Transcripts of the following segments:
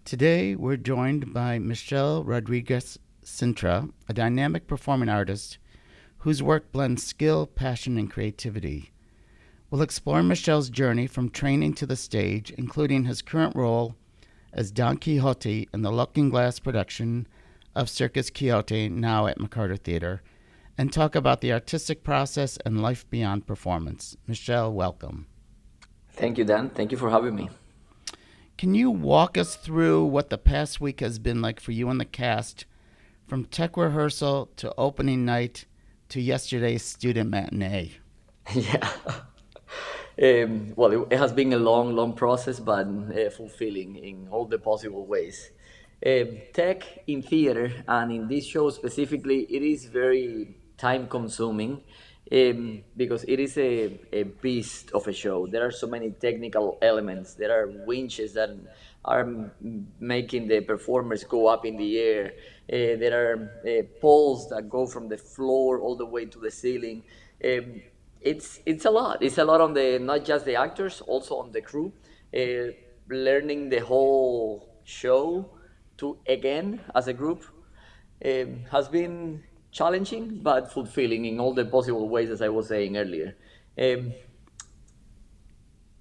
Today, we're joined by Michel Rodríguez Cintra, a dynamic performing artist whose work blends skill, passion, and creativity. We'll explore Michel's journey from training to the stage, including his current role as Don Quixote in the Looking Glass production of Circus Quixote, now at McCarter Theater, and talk about the artistic process and life beyond performance. Michel, welcome. Thank you, Dan. Thank you for having me. Can you walk us through what the past week has been like for you and the cast, from tech rehearsal to opening night to yesterday's student matinee? Yeah. It has been a long, long process, but fulfilling in all the possible ways. Tech in theater and in this show specifically, it is very time consuming because it is a beast of a show. There are so many technical elements. There are winches that are making the performers go up in the air. There are poles that go from the floor all the way to the ceiling. It's a lot. It's a lot on the not just the actors, also on the crew. Uh, Learning the whole show to again as a group has been challenging but fulfilling in all the possible ways, as I was saying earlier. Um,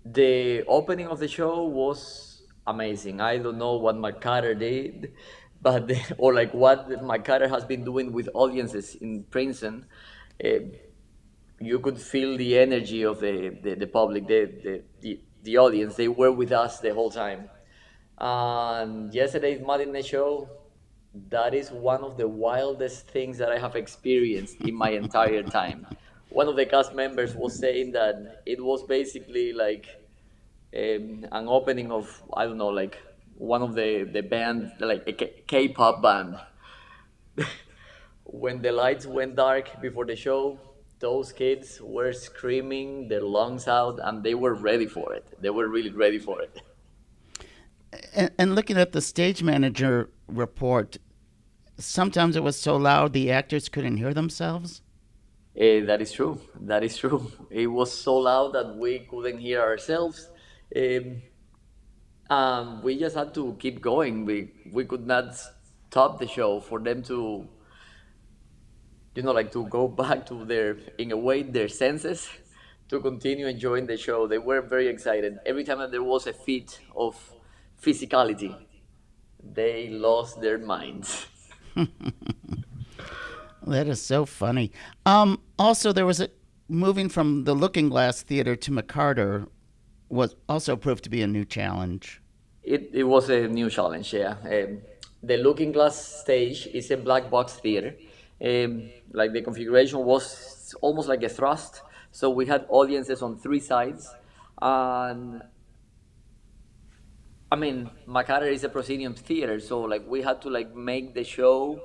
the opening of the show was amazing. I don't know what McCarter did, but or like what McCarter has been doing with audiences in Princeton. Uh, you could feel the energy of the public, the audience. They were with us the whole time. And yesterday's matinee show, that is one of the wildest things that I have experienced in my entire time. One of the cast members was saying that it was basically like an opening of, I don't know, like one of the band, like a K-pop band. When the lights went dark before the show, those kids were screaming their lungs out and they were ready for it. They were really ready for it. And looking at the stage manager report, sometimes it was so loud the actors couldn't hear themselves. That is true. That is true. It was so loud that we couldn't hear ourselves. Um, we just had to keep going. We could not stop the show for them to, like to go back to their, in a way, their senses, to continue enjoying the show. They were very excited. Every time that there was a feat of physicality, they lost their minds. That is so funny. Also, there was a moving from the Looking Glass Theater to McCarter was also proved to be a new challenge. It was a new challenge, yeah. The Looking Glass stage is a black box theater. Like the configuration was almost like a thrust. So we had audiences on three sides. And I mean, McCarter is a proscenium theater, so like we had to like make the show,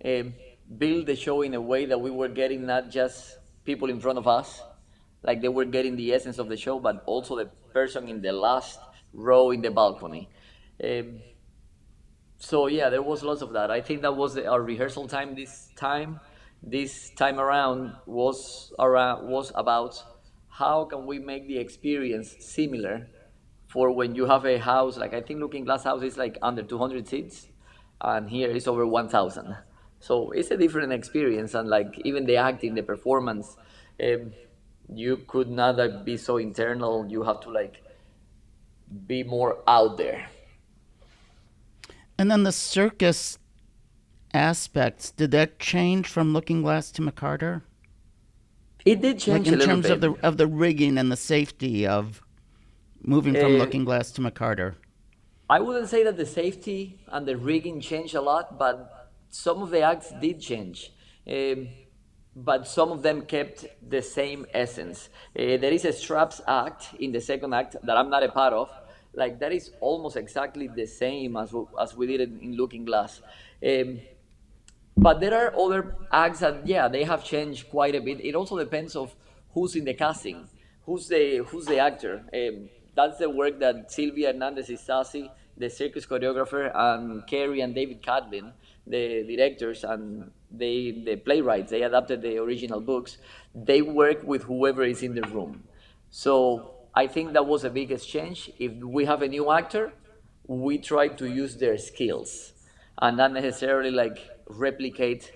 um, build the show in a way that we were getting not just people in front of us, like they were getting the essence of the show, but also the person in the last row in the balcony. Um, so yeah, there was lots of that. I think that was our rehearsal time this time. This time around was about how can we make the experience similar for when you have a house. Like I think Looking Glass House is like under 200 seats, and here is over 1,000. So it's a different experience, and like even the acting, the performance, um, you could not be so internal. You have to like be more out there. And then the circus aspects, did that change from Looking Glass to McCarter? It did Like change a in little terms bit. of the rigging and the safety of moving from Uh, Looking Glass to McCarter. I wouldn't say that the safety and the rigging changed a lot, but some of the acts did change. Um, but some of them kept the same essence. There is a straps act in the second act that I'm not a part of. Like that is almost exactly the same as we did it in Looking Glass. Um, but there are other acts that yeah they have changed quite a bit. It also depends of who's in the casting, who's the actor. That's the work that Silvia Hernandez Isasi, the circus choreographer, and Kerry and David Catlin, the directors and the playwrights. They adapted the original books. They work with whoever is in the room. So I think that was the biggest change. If we have a new actor, we try to use their skills and not necessarily like replicate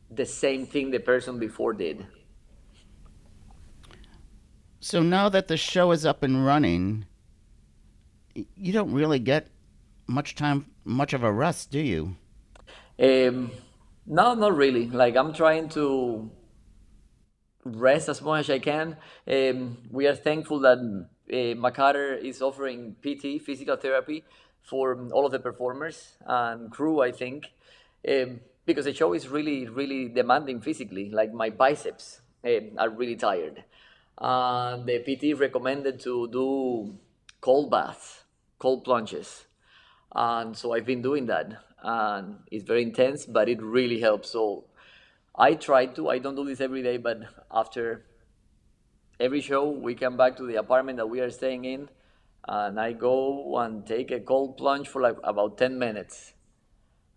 the same thing the person before did. So now that the show is up and running, you don't really get much of a rest, do you? Um, no, not really. Like I'm trying to rest as much as I can. We are thankful that McCarter is offering PT, physical therapy, for all of the performers and crew, I think, because the show is really, really demanding physically. Like my biceps are really tired. The PT recommended to do cold baths, cold plunges. And so I've been doing that. And it's very intense, but it really helps. So I try to. I don't do this every day, but after every show, we come back to the apartment that we are staying in, and I go and take a cold plunge for like about 10 minutes.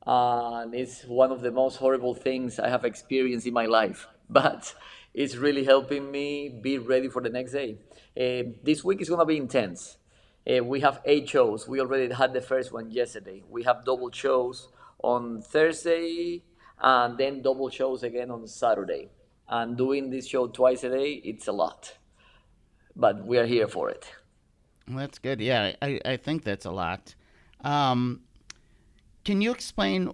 And it's one of the most horrible things I have experienced in my life, but it's really helping me be ready for the next day. This week is going to be intense. We have 8 shows. We already had the first one yesterday. We have double shows on Thursday and then double shows again on Saturday. And doing this show twice a day, it's a lot, but we are here for it. Well, that's good. Yeah, I think that's a lot. Um, can you explain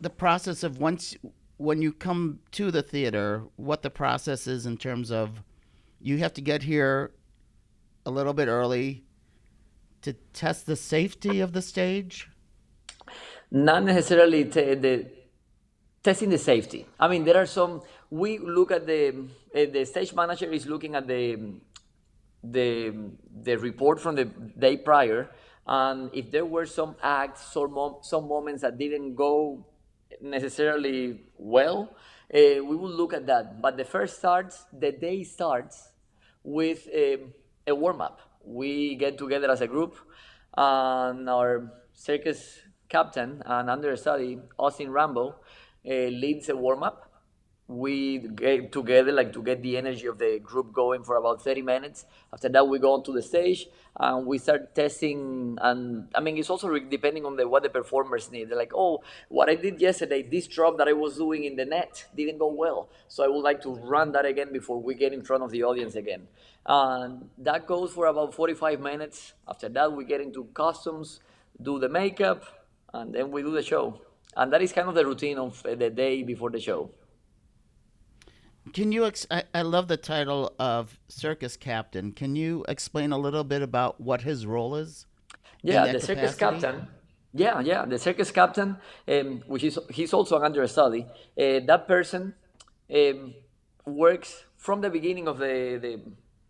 the process of once when you come to the theater, what the process is in terms of you have to get here a little bit early to test the safety of the stage? Not necessarily the testing the safety. I mean, there are some. We look at the stage manager is looking at the the report from the day prior, and if there were some acts or some moments that didn't go necessarily well, we will look at that. But the day starts with a warm up. We get together as a group, and our circus captain and understudy Austin Rambo leads a warm up. We get together like to get the energy of the group going for about 30 minutes. After that, we go onto the stage and we start testing. And I mean, it's also depending on what the performers need. They're like, oh, what I did yesterday, this drop that I was doing in the net didn't go well, so I would like to run that again before we get in front of the audience again. And that goes for about 45 minutes. After that, we get into costumes, do the makeup, and then we do the show. And that is kind of the routine of the day before the show. I love the title of circus captain. Can you explain a little bit about what his role is in Yeah, that the circus capacity? captain. Yeah, the circus captain, which is he's also an understudy. That person um, works from the beginning of the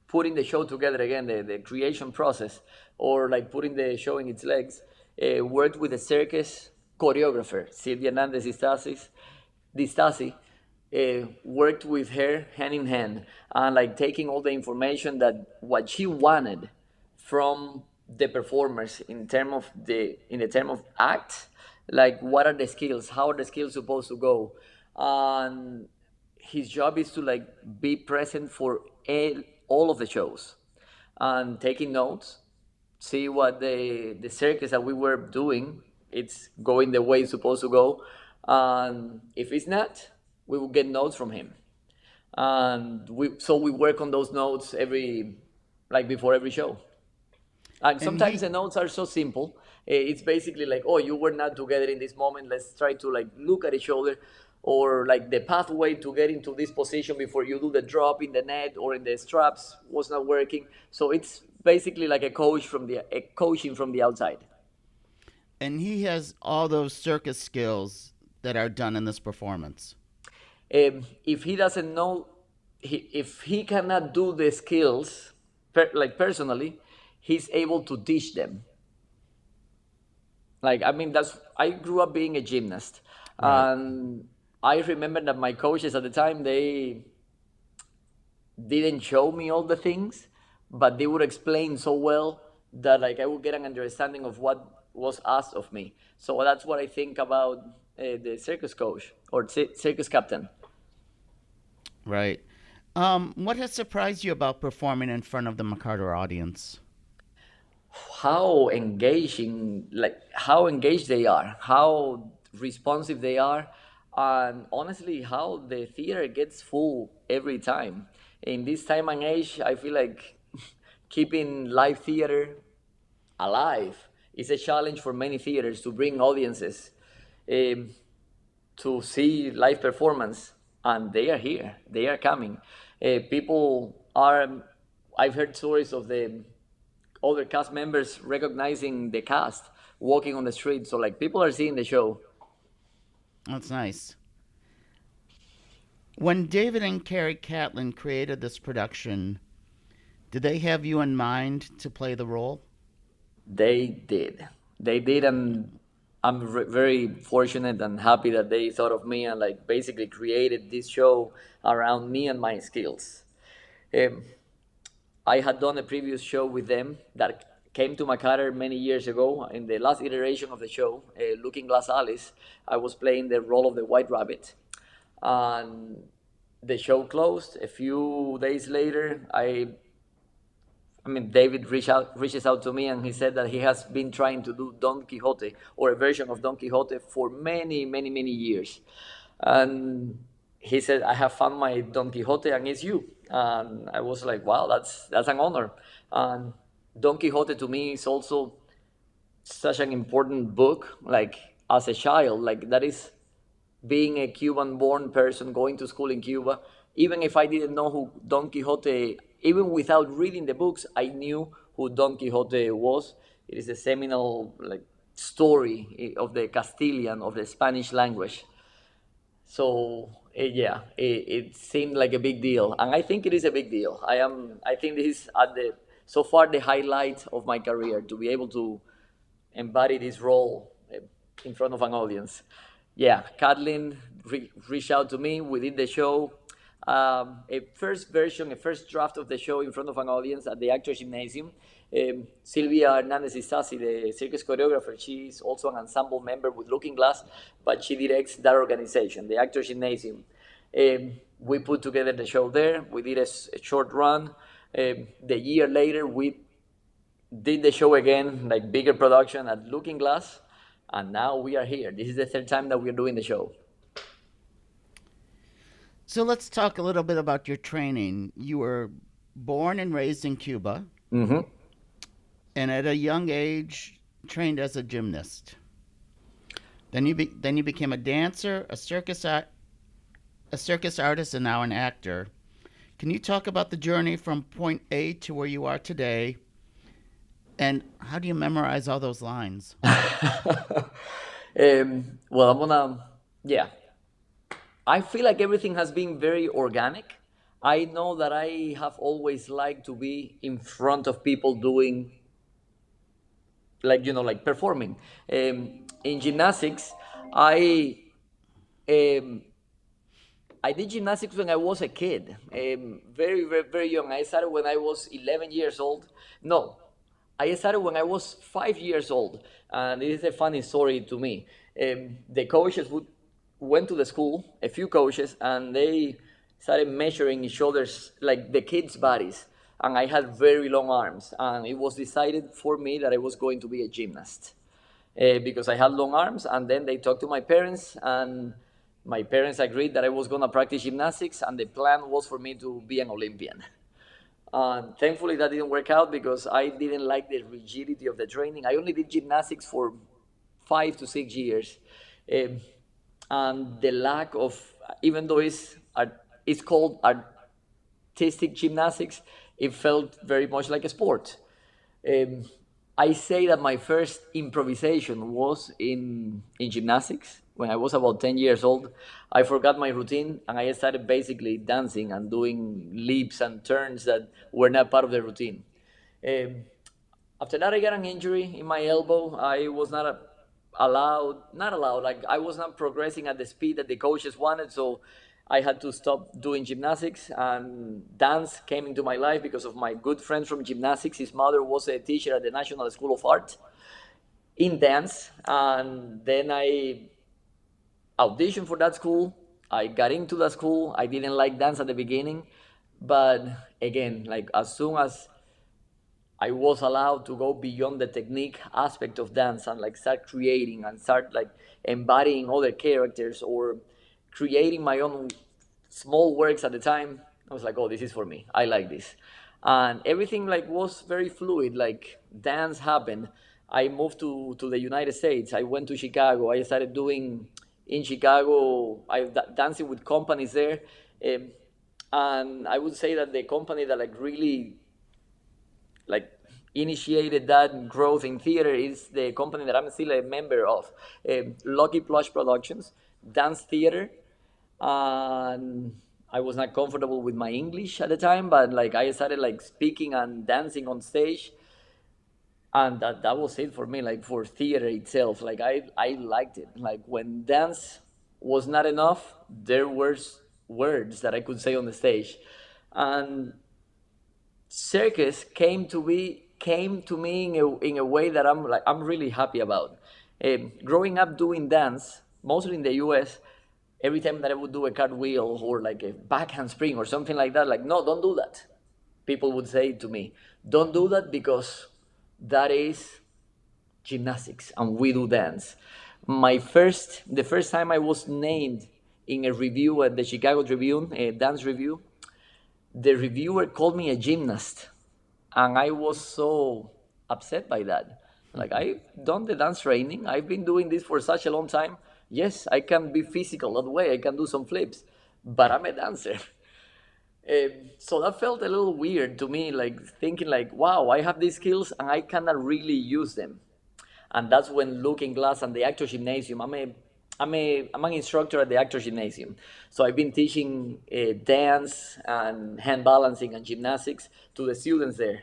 putting the show together again, the creation process, or like putting the show in its legs. Worked with the circus choreographer Silvia Hernandez Distasi, worked with her hand in hand and like taking all the information that what she wanted from the performers in the term of act, like what are the skills, how are the skills supposed to go, and his job is to like be present for all of the shows and taking notes, see what the circus that we were doing it's going the way it's supposed to go, and if it's not, we will get notes from him, and we work on those notes every like before every show. And And sometimes he the notes are so simple. It's basically like, oh, you were not together in this moment. Let's try to like look at each other, or like the pathway to get into this position before you do the drop in the net or in the straps was not working. So it's basically like a coaching from the outside. and he has all those circus skills that are done in this performance. If he doesn't know, if he cannot do the skills like personally, he's able to teach them. Like I mean, that's I grew up being a gymnast, Right. and I remember that my coaches at the time they didn't show me all the things, but they would explain so well that like I would get an understanding of what was asked of me. So that's what I think about the circus coach or circus captain. Right. What has surprised you about performing in front of the McCarter audience? how engaged they are, how responsive they are, and honestly, how the theater gets full every time. In this time and age, I feel like keeping live theater alive is a challenge for many theaters to bring audiences um, to see live performance, and they are here. They are coming. People are. I've heard stories of the other cast members recognizing the cast walking on the street. So like people are seeing the show. That's nice. When David and Carrie Catlin created this production, did they have you in mind to play the role? They did. They did, and I'm very fortunate and happy that they thought of me and like basically created this show around me and my skills. Um, I had done a previous show with them that came to McCarter many years ago. In the last iteration of the show, Looking Glass Alice, I was playing the role of the White Rabbit. And the show closed. A few days later, David reaches out to me and he said that he has been trying to do Don Quixote or a version of Don Quixote for many, many, many years. And he said, I have found my Don Quixote and it's you. And I was like, wow, that's an honor. And Don Quixote to me is also such an important book. Like as a child, like that is being a Cuban born person going to school in Cuba. Even if I didn't know who Don Quixote, even without reading the books, I knew who Don Quixote was. It is a seminal like story of the Castilian, of the Spanish language. So yeah, it seemed like a big deal, and I think it is a big deal. I think this is at the so far the highlight of my career to be able to embody this role in front of an audience. Yeah, Kathleen reached out to me. We did the show, a first version, a first draft of the show in front of an audience at the Actors Gymnasium. Silvia Hernandez Isasi, the circus choreographer, she is also an ensemble member with Looking Glass, but she directs that organization, the Actors Gymnasium. We put together the show there. We did a short run. The year later, we did the show again, like bigger production at Looking Glass, and now we are here. This is the third time that we're doing the show. So let's talk a little bit about your training. You were born and raised in Cuba, Mm-hmm. and at a young age trained as a gymnast. Then you became a dancer, a circus artist, and now an actor. Can you talk about the journey from point A to where you are today? And how do you memorize all those lines? Well, yeah. I feel like everything has been very organic. I know that I have always liked to be in front of people doing, like, like performing. In gymnastics, I um, I did gymnastics when I was a kid, very, very, very young. I started when I was 11 years old. No, I started when I was 5 years old, and it is a funny story to me. The coaches went to the school, a few coaches, and they started measuring each other's, like the kids' bodies. And I had very long arms, and it was decided for me that I was going to be a gymnast because I had long arms. And then they talked to my parents, and my parents agreed that I was going to practice gymnastics, and the plan was for me to be an Olympian. And thankfully, that didn't work out because I didn't like the rigidity of the training. I only did gymnastics for 5 to 6 years. Um, and the lack of, even though it's called artistic gymnastics, it felt very much like a sport. Um, I say that my first improvisation was in gymnastics when I was about 10 years old. I forgot my routine and I started basically dancing and doing leaps and turns that were not part of the routine. Um, After that, I got an injury in my elbow. I was not not allowed, like I was not progressing at the speed that the coaches wanted, so I had to stop doing gymnastics, and dance came into my life because of my good friend from gymnastics. His mother was a teacher at the National School of Art in dance, and then I auditioned for that school. I got into that school. I didn't like dance at the beginning, but again, like as soon as I was allowed to go beyond the technique aspect of dance and like start creating and start like embodying other characters or creating my own small works at the time. I was like, oh, this is for me. I like this. And everything like was very fluid. Like dance happened. I moved to the United States. I went to Chicago. I started doing in Chicago. Dancing with companies there. Um, and I would say that the company that like really like initiated that growth in theater is the company that I'm still a member of, Lucky Plush Productions, dance theater. And I was not comfortable with my English at the time, but like I started like speaking and dancing on stage, and that was it for me. Like for theater itself, like I liked it. Like when dance was not enough, there were words that I could say on the stage, and circus came to me in a way that I'm really happy about. Growing up doing dance, mostly in the U.S., every time that I would do a cartwheel or like a back handspring or something like that, like no, don't do that. People would say to me, don't do that because that is gymnastics and we do dance. The first time I was named in a review at the Chicago Tribune, a dance review, the reviewer called me a gymnast, and I was so upset by that. Like I've done the dance training, I've been doing this for such a long time. Yes, I can be physical that way, I can do some flips, but I'm a dancer. So that felt a little weird to me, like thinking like, wow, I have these skills and I cannot really use them. And that's when Looking Glass and the Actor Gymnasium. I'm an instructor at the Actor Gymnasium, so I've been teaching dance and hand balancing and gymnastics to the students there.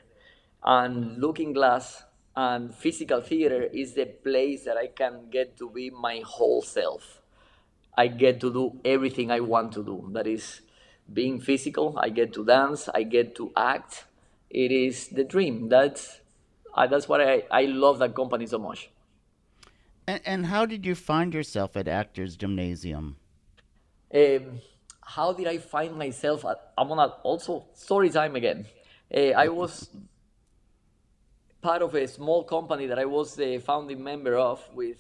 And Looking Glass and physical theater is the place that I can get to be my whole self. I get to do everything I want to do. That is being physical. I get to dance. I get to act. It is the dream. That's what I love that company so much. And how did you find yourself at Actors Gymnasium? Um, how did I find myself? I'm gonna also story time again. I was part of a small company that I was the founding member of with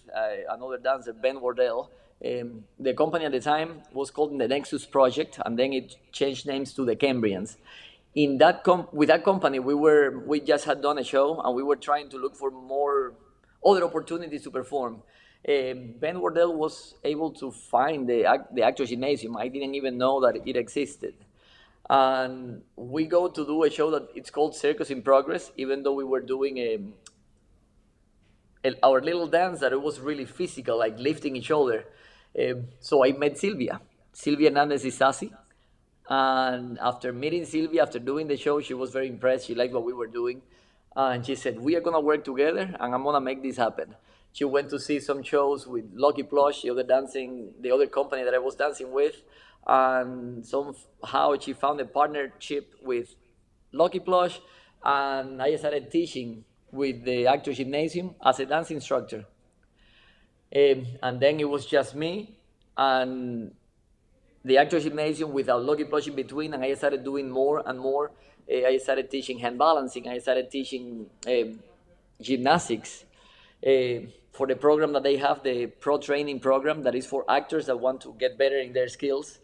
another dancer, Ben Wardell. The company at the time was called the Nexus Project, and then it changed names to the Cambrians. With that company, we just had done a show, and we were trying to look for more other opportunities to perform. Ben Wardell was able to find the Actors Gymnasium. I didn't even know that it existed, and we go to do a show that it's called Circus in Progress, even though we were doing our little dance that it was really physical, like lifting each other. So I met Sylvia Hernandez Isasi, and after meeting Sylvia, after doing the show, she was very impressed. She liked what we were doing, and she said, "We are gonna work together, and I'm gonna make this happen." She went to see some shows with Lucky Plush, the other company that I was dancing with, and somehow she found a partnership with Lucky Plush, and I started teaching with the Actor Gymnasium as a dance instructor. And then it was just me and the Actor Gymnasium without Lucky Plush in between, and I started doing more and more. I started teaching hand balancing, I started teaching gymnastics for the program that they have, the pro training program that is for actors that want to get better in their skills.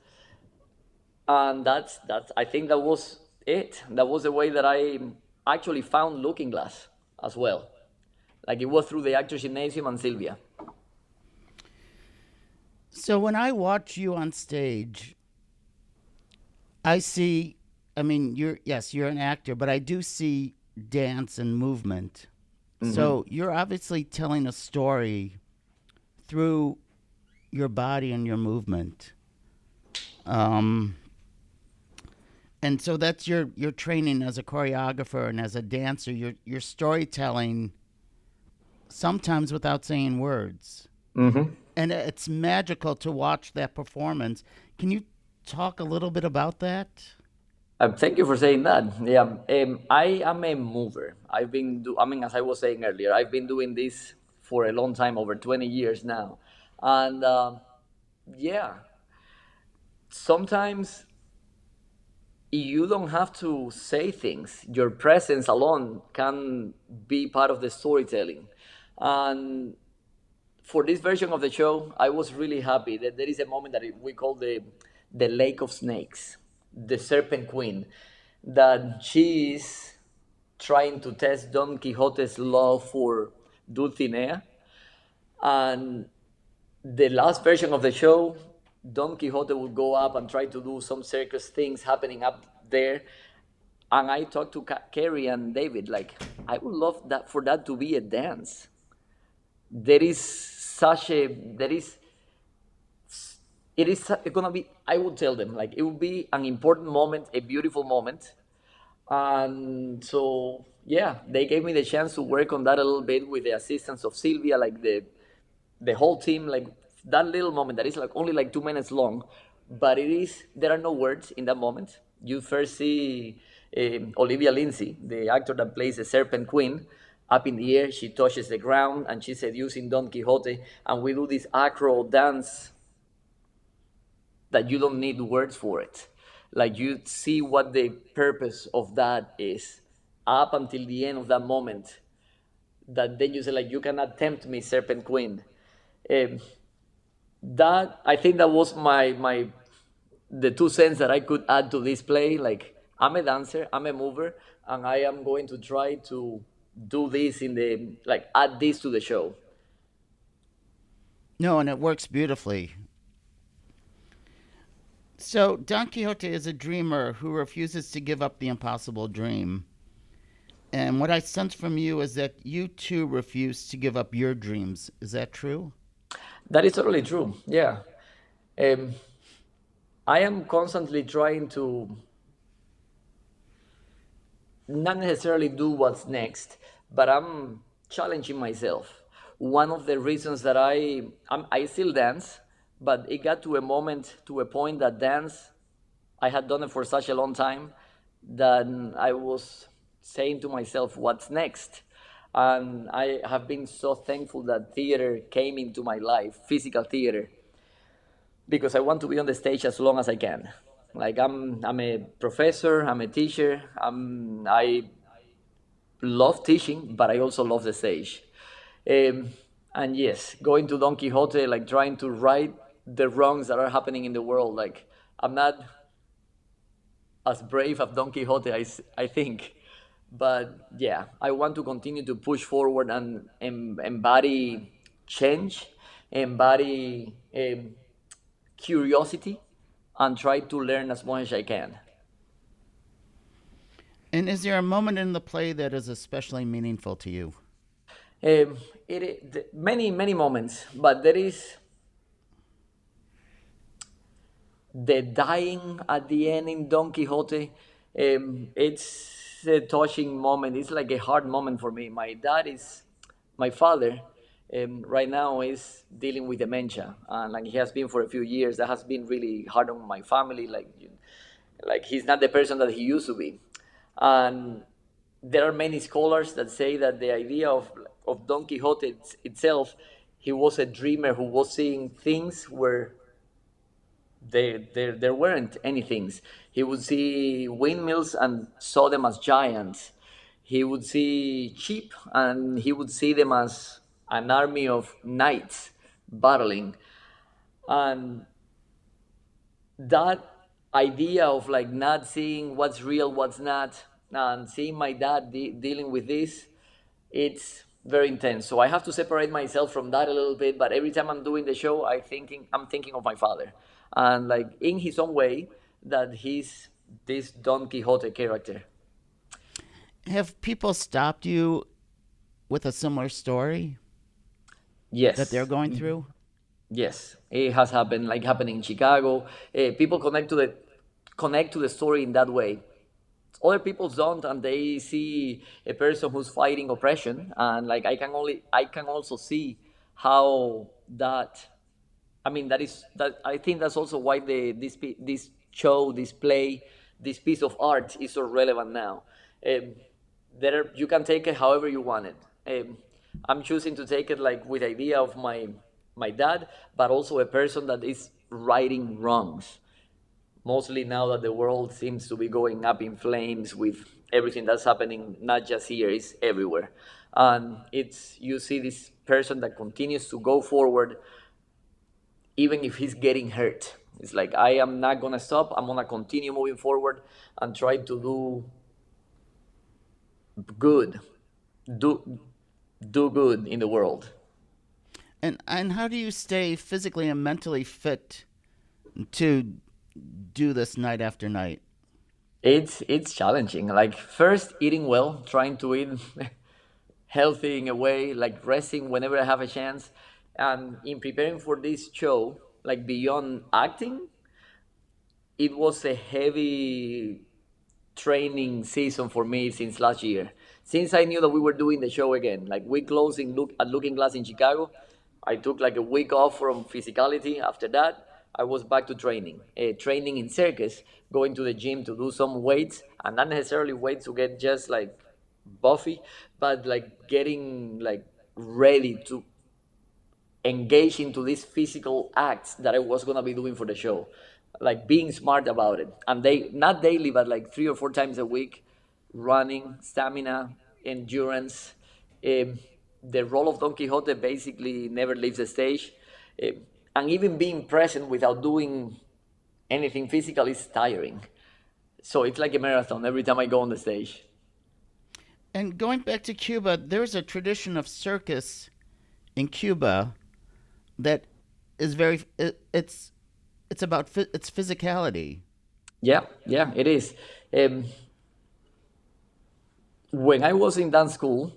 And that's I think that was it. That was the way that I actually found Looking Glass as well. Like it was through the Actors Gymnasium and Sylvia. So when I watch you on stage, I see, I mean, you're an actor, but I do see dance and movement. So you're obviously telling a story through your body and your movement. Um, and so that's your training as a choreographer and as a dancer. Your storytelling sometimes without saying words, and it's magical to watch that performance. Can you talk a little bit about that? Thank you for saying that. Yeah, I am a mover. I mean, as I was saying earlier, I've been doing this for a long time, over 20 years now. And yeah, sometimes you don't have to say things. Your presence alone can be part of the storytelling. And for this version of the show, I was really happy that there is a moment that we call the Lake of Snakes, the Serpent Queen, that she is trying to test Don Quixote's love for Dulcinea. And the last version of the show, Don Quixote would go up and try to do some circus things happening up there. And I talked to Carrie and David, like, I would love that for that to be a dance. There is it is gonna be, I would tell them, like, it would be an important moment, a beautiful moment. And so yeah, they gave me the chance to work on that a little bit with the assistance of Sylvia, like the whole team, like that little moment that is like only like 2 minutes long, but it is, there are no words in that moment. You first see Olivia Lindsay, the actor that plays the Serpent Queen, up in the air. She touches the ground and she's seducing Don Quixote, and we do this acro dance that you don't need words for it. Like, you see what the purpose of that is up until the end of that moment. That then you say, like, you cannot tempt me, Serpent Queen. Um, that, I think that was my the 2 cents that I could add to this play. Like, I'm a dancer, I'm a mover, and I am going to try to do this in the, like, add this to the show. No, and it works beautifully. So, Don Quixote is a dreamer who refuses to give up the impossible dream. And what I sense from you is that you too refuse to give up your dreams. Is that true? That is totally true. Yeah. Um, I am constantly trying to not necessarily do what's next, but I'm challenging myself. One of the reasons that I still dance, but it got to a moment, to a point that dance, I had done it for such a long time that I was saying to myself, what's next? And I have been so thankful that theater came into my life, physical theater, because I want to be on the stage as long as I can. Like, I'm a professor, I'm a teacher, I love teaching, but I also love the stage. Um, and yes, going to Don Quixote, like trying to right the wrongs that are happening in the world. Like, I'm not as brave as Don Quixote, I think. But yeah, I want to continue to push forward and embody change, embody curiosity, and try to learn as much as I can. And is there a moment in the play that is especially meaningful to you? Many, many moments, but there is the dying at the end in Don Quixote. It's a touching moment. It's like a hard moment for me. My father, right now is dealing with dementia, and like he has been for a few years. That has been really hard on my family. Like he's not the person that he used to be, and there are many scholars that say that the idea of Don Quixote itself, he was a dreamer who was seeing things where there weren't any things. He would see windmills and saw them as giants. He would see sheep and he would see them as an army of knights battling. And that idea of like not seeing what's real, what's not, and seeing my dad dealing with this, it's very intense. So I have to separate myself from that a little bit. But every time I'm doing the show, I'm thinking of my father, and like in his own way, that he's this Don Quixote character. Have people stopped you with a similar story that they're Yes, going through? yes, it has happened. Like happening in Chicago, people connect to the story in that way. Other people don't, and they see a person who's fighting oppression, and like I can also see how that, I mean, that I think that's also why this show, this play, this piece of art is so relevant now. um, you can take it however you want it. I'm choosing to take it like with idea of my dad, but also a person that is righting wrongs. mostly now that the world seems to be going up in flames with everything that's happening, not just here, it's everywhere. And it's, you see this person that continues to go forward even if he's getting hurt. It's like, I am not gonna stop, I'm gonna continue moving forward and try to do good, do do good in the world. And how do you stay physically and mentally fit to do this night after night? It's challenging. Like, first, eating well, trying to eat healthy in a way, like resting whenever I have a chance. And in preparing for this show, like beyond acting, it was a heavy training season for me since last year. Since I knew that we were doing the show again, like we closed at Looking Glass in Chicago, I took like a week off from physicality. After that, I was back to training, training in circus, going to the gym to do some weights, and not necessarily weights to get just like buffy, but like getting like ready to engage into these physical acts that I was gonna be doing for the show, like being smart about it. And they, not daily, but like 3 or 4 times a week, running, stamina, endurance. Um, the role of Don Quixote basically never leaves the stage, Um and even being present without doing anything physical is tiring. So it's like a marathon every time I go on the stage. And going back to Cuba, there's a tradition of circus in Cuba that is it's about its physicality. Yeah, yeah, it is. Um, when I was in dance school,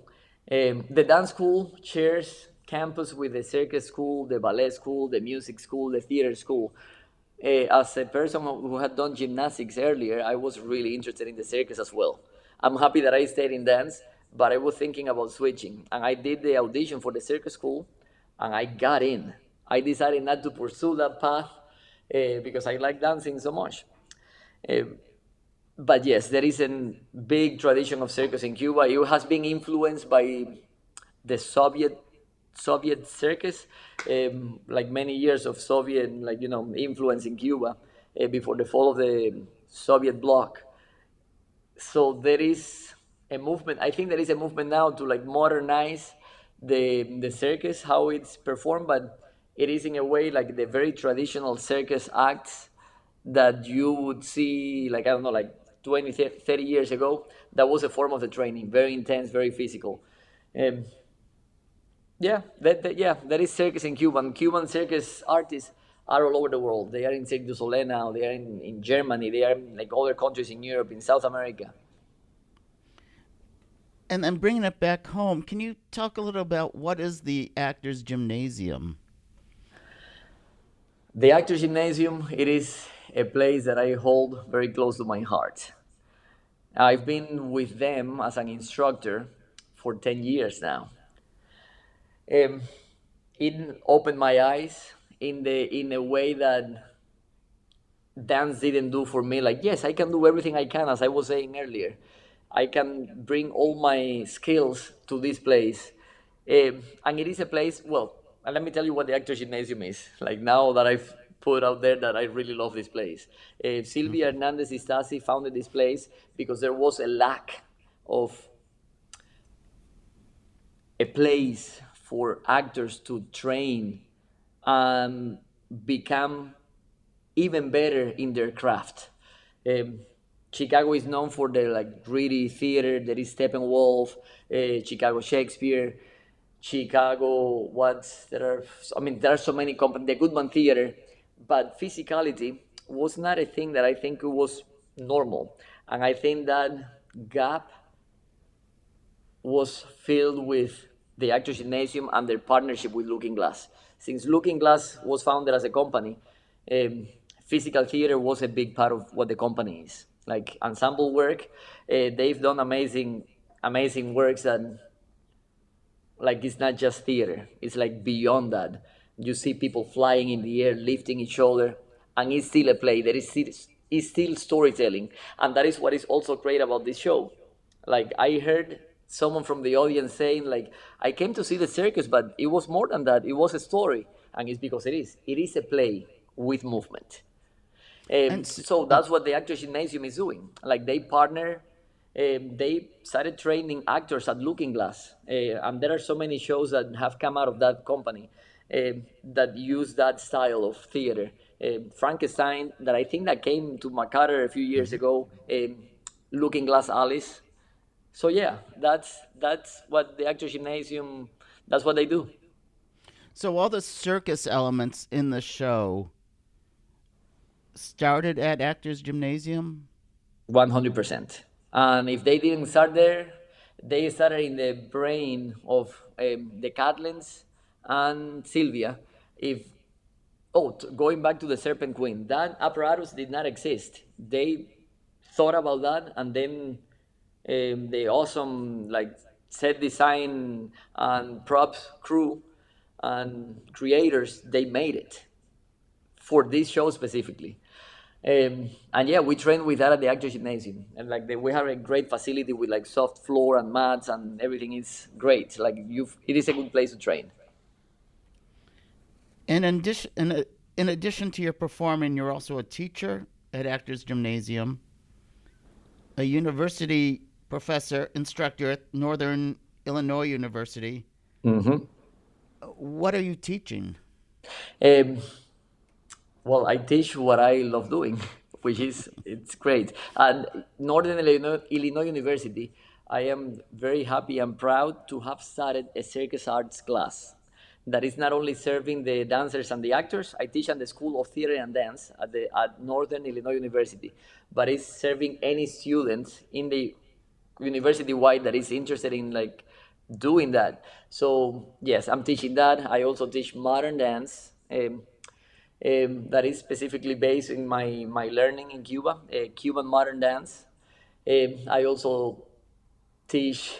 the dance school shares campus with the circus school, the ballet school, the music school, the theater school. As a person who had done gymnastics earlier, I was really interested in the circus as well. I'm happy that I stayed in dance, but I was thinking about switching. And I did the audition for the circus school, and I got in. I decided not to pursue that path because I like dancing so much. Uh, but yes, there is a big tradition of circus in Cuba. It has been influenced by the Soviet circus, like many years of Soviet, like influence in Cuba before the fall of the Soviet bloc. So there is a movement. I think there is a movement now to like modernize the circus, how it's performed, but it is in a way like the very traditional circus acts that you would see, like, I don't know, like 20, 30 years ago. That was a form of the training, very intense, very physical. um, yeah, that is circus in Cuba. And Cuban circus artists are all over the world. They are in Cirque du Soleil now. They are in Germany. They are in like other countries in Europe, in South America. And then bringing it back home, can you talk a little about what is the Actors Gymnasium? The Actors Gymnasium, it is a place that I hold very close to my heart. I've been with them as an instructor for 10 years now. Um, it opened my eyes in a way that dance didn't do for me. Like, yes, I can do everything I can, as I was saying earlier. I can bring all my skills to this place. And it is a place, well, and let me tell you what the Actors Gymnasium is. Like, now that I've put out there that I really love this place. Silvia Hernandez Istasi founded this place because there was a lack of a place for actors to train and become even better in their craft. Um, Chicago is known for their like gritty theater. There is Steppenwolf, Chicago Shakespeare, Chicago. What there are? I mean, there are so many companies. The Goodman Theater, but physicality was not a thing that I think it was normal, and I think that gap was filled with the Actors Gymnasium and their partnership with Looking Glass. Since Looking Glass was founded as a company, um, physical theater was a big part of what the company is. Like ensemble work, they've done amazing works that, like, it's not just theater. It's like beyond that. You see people flying in the air, lifting each other, and it's still a play. There is still, it's still storytelling, and that is what is also great about this show. Like, I heard someone from the audience saying, like, I came to see the circus, but it was more than that. It was a story, and it's because it is. It is a play with movement. And s So oh, that's what the Actors Gymnasium is doing. Like they partner, they started training actors at Looking Glass, and there are so many shows that have come out of that company that use that style of theater. Frankenstein, that I think that came to McCarter a few years mhm. ago. Looking Glass Alice. So yeah, that's what the Actors Gymnasium. That's what they do. So all the circus elements in the show started at Actors Gymnasium? 100%. And if they didn't start there, they started in the brain of the Catlins and Sylvia. If going back to the Serpent Queen, that apparatus did not exist. They thought about that, and then the awesome like set design and props crew and creators, they made it for this show specifically. And yeah, we train with that at the Actors Gymnasium, and like we have a great facility with like soft floor and mats, and everything is great. Like it is a good place to train. And in addition to your performing, you're also a teacher at Actors Gymnasium, a university professor, instructor at Northern Illinois University. Mm-hmm. What are you teaching? Um, well, I teach what I love doing, which is it's great. And Illinois University, I am very happy and proud to have started a circus arts class that is not only serving the dancers and the actors. I teach at the School of Theater and Dance at Northern Illinois University, but it's serving any student in the university wide that is interested in like doing that. So yes, I'm teaching that. I also teach modern dance. That is specifically based in my learning in Cuba, Cuban modern dance. I also teach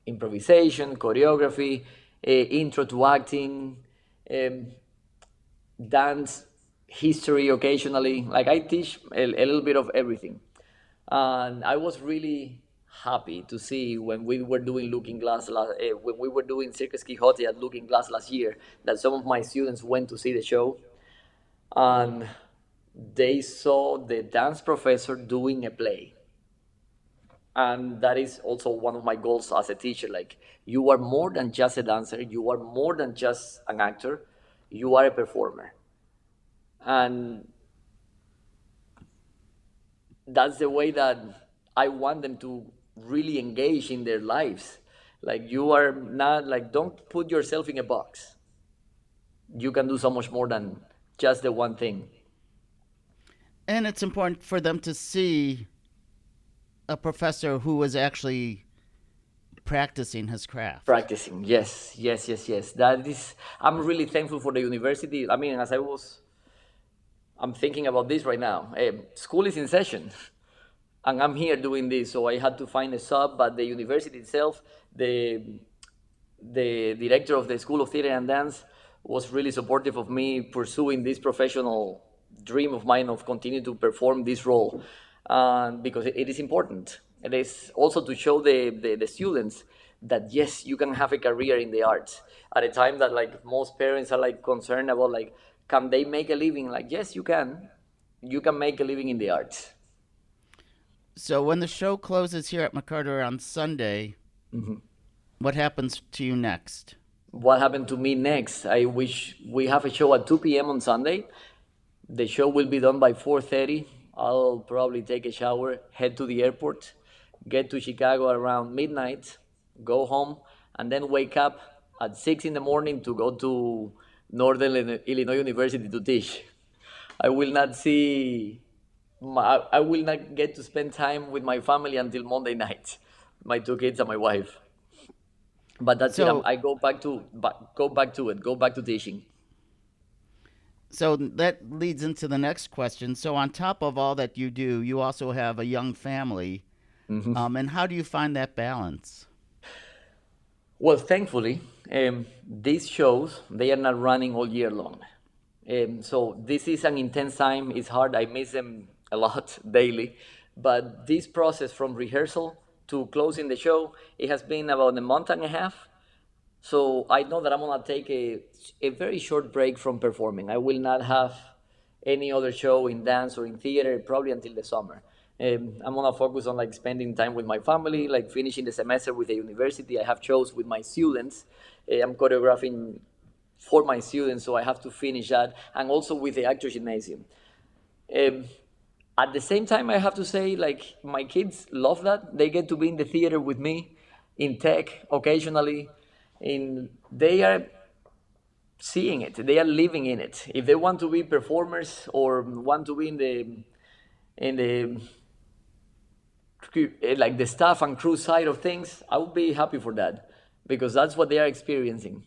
improvisation, choreography, intro to acting, um, dance history occasionally. Like I teach a little bit of everything. And I was really happy to see when we were doing when we were doing Circus Quixote at Looking Glass last year, that some of my students went to see the show, and they saw the dance professor doing a play. And that is also one of my goals as a teacher. Like, you are more than just a dancer, you are more than just an actor, you are a performer. And that's the way that I want them to really engage in their lives. Like, you are not like, don't put yourself in a box. You can do so much more than just the one thing. And it's important for them to see a professor who was actually practicing his craft. Practicing, yes, yes, yes, yes. That is, I'm really thankful for the university. I mean, I'm thinking about this right now. School is in session, and I'm here doing this, so I had to find a sub. But the university itself, the director of the School of Theater and Dance, was really supportive of me pursuing this professional dream of mine of continue to perform this role, because it is important. It is also to show the students that yes, you can have a career in the arts at a time that like most parents are like concerned about like, can they make a living? Like, yes, you can make a living in the arts. So when the show closes here at McCarter on Sunday, what happens to you next? What happened to me next? I wish we have a show at 2 p.m. on Sunday. The show will be done by 4:30. I'll probably take a shower, head to the airport, get to Chicago around midnight, go home, and then wake up at 6 in the morning to go to Northern Illinois University to teach. I will not see, I will not get to spend time with my family until Monday night, my two kids and my wife. But that's it. So I go back to it. Go back to teaching. so that leads into the next question. So on top of all that you do, you also have a young family. And how do you find that balance? Well, thankfully, these shows they are not running all year long. So this is an intense time. It's hard. I miss them a lot daily. But this process from rehearsal to closing the show, it has been about a month and a half. So I know that I'm gonna take a very short break from performing. I will not have any other show in dance or in theater probably until the summer. I'm gonna focus on like spending time with my family, like finishing the semester with the university. I have shows with my students. I'm choreographing for my students, so I have to finish that, and also with the actor gymnasium. Um, at the same time, I have to say, like, my kids love that. They get to be in the theater with me, in tech occasionally. They are seeing it. They are living in it. If they want to be performers or want to be in the like the staff and crew side of things, I would be happy for that because that's what they are experiencing.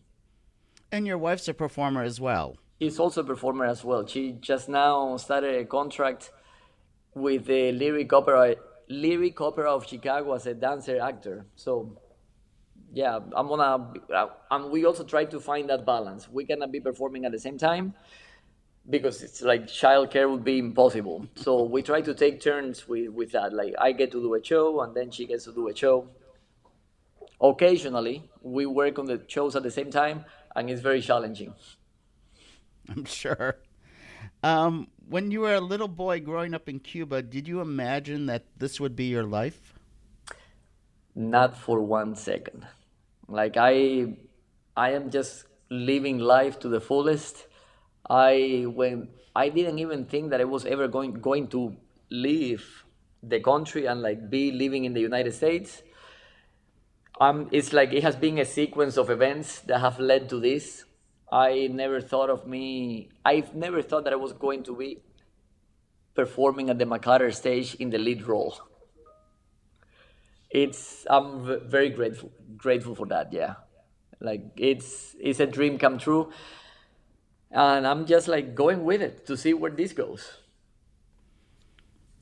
And your wife's a performer as well. She's also a performer as well. She just now started a contract with the Lyric Opera of Chicago as a dancer actor. So yeah, and we also try to find that balance. We cannot be performing at the same time because it's like childcare would be impossible. So we try to take turns with that. Like I get to do a show and then she gets to do a show. Occasionally, we work on the shows at the same time, and it's very challenging. I'm sure. When you were a little boy growing up in Cuba, did you imagine that this would be your life? Not for 1 second. Like I am just living life to the fullest. I didn't even think that I was ever going to leave the country and like be living in the United States. It's like it has been a sequence of events that have led to this. I've never thought that I was going to be performing at the McCarter stage in the lead role. I'm very grateful for that. Yeah, like it's a dream come true, and I'm just like going with it to see where this goes.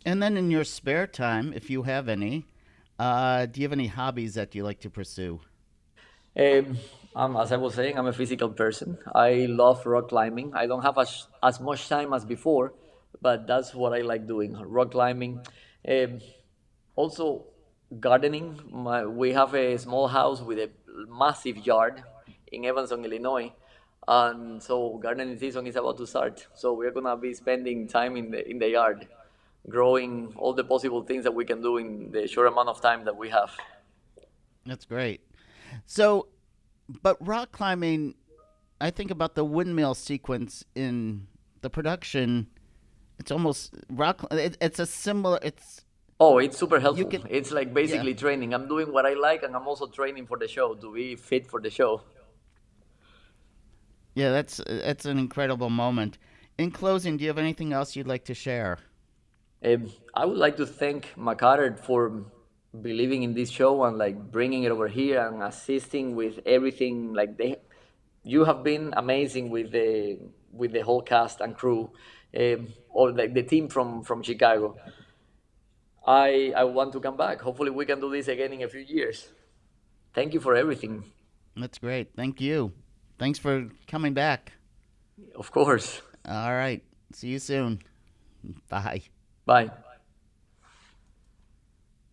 And then in your spare time, if you have any, do you have any hobbies that you like to pursue? Um, as I was saying, I'm a physical person. I love rock climbing. I don't have as much time as before, but that's what I like doing: rock climbing. Um, Also, gardening. We have a small house with a massive yard in Evanston, Illinois, and so gardening season is about to start. So we're gonna be spending time in the yard, growing all the possible things that we can do in the short amount of time that we have. That's great. So, but rock climbing, I think about the windmill sequence in the production. It's almost it's a similar. It's Oh, it's super you helpful. can, It's like yeah, basically training. I'm doing what I like, and I'm also training for the show to be fit for the show. yeah. That's an incredible moment. In closing, do you have anything else you'd like to share? I would like to thank McCarter for believing in this show and like bringing it over here and assisting with everything. You have been amazing with the whole cast and crew, or like the team from Chicago. I want to come back. Hopefully, we can do this again in a few years. Thank you for everything. That's great. Thank you. Thanks for coming back. Of course. All right. See you soon. Bye. Bye.